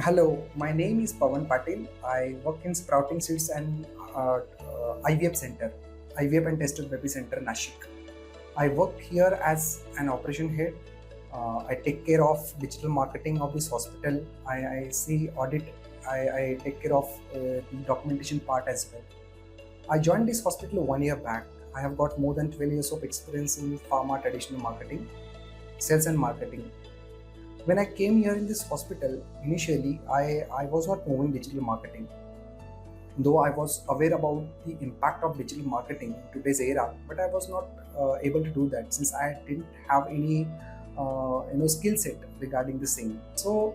Hello, my name is Pawan Patil. I work in Sprouting Seeds and IVF Center, IVF and Tested Baby Center, Nashik. I work here as an operation head. I take care of digital marketing of this hospital. I see audit. I take care of the documentation part as well. I joined this hospital 1 year back. I have got more than 12 years of experience in pharma traditional marketing, sales and marketing. When I came here in this hospital, initially I was not knowing digital marketing. Though I was aware about the impact of digital marketing in today's era, but I was not able to do that since I didn't have any skill set regarding the same. So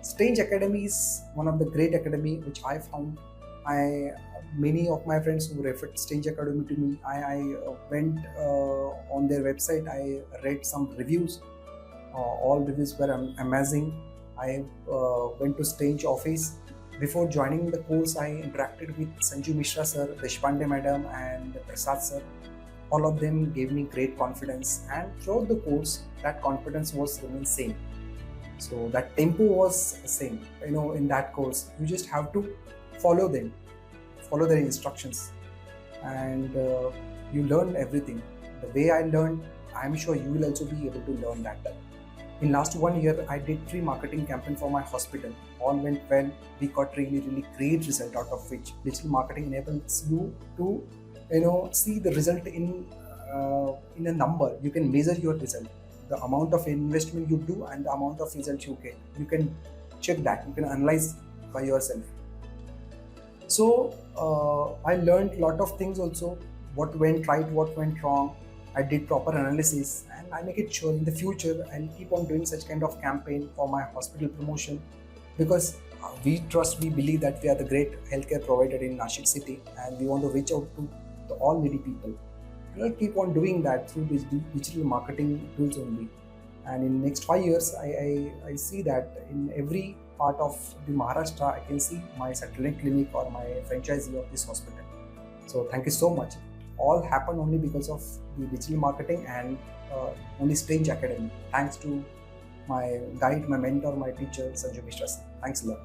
Staenz Academy is one of the great academy which I found. I Many of my friends who referred Staenz Academy to me. I went on their website. I read some reviews. All reviews were amazing. I went to Staenz office. Before joining the course, I interacted with Sanju Mishra sir, Deshpande madam, and Prasad sir. All of them gave me great confidence, and throughout the course, that confidence was remain same. So that tempo was same. In that course, you just have to follow them, follow their instructions, and you learn everything. The way I learned, I'm sure you will also be able to learn that. In last 1 year, I did 3 marketing campaign for my hospital. All went well. We got really great result out of which digital marketing enables you to, see the result in a number. You can measure your result, the amount of investment you do and the amount of result you get. You can check that. You can analyze by yourself. So I learned a lot of things also. What went right, what went wrong. I did proper analysis, and I make it sure in the future I'll keep on doing such kind of campaign for my hospital promotion, because we believe that we are the great healthcare provider in Nashik city, and we want to reach out to all needy people. We'll keep on doing that through these digital marketing tools only. And in next 5 years, I see that in every part of the Maharashtra, I can see my satellite clinic or my franchisee of this hospital. So thank you so much. All happened only because of the digital marketing and only Staenz Academy. Thanks to my guide, my mentor, my teacher, Sanju Mishra. Thanks a lot.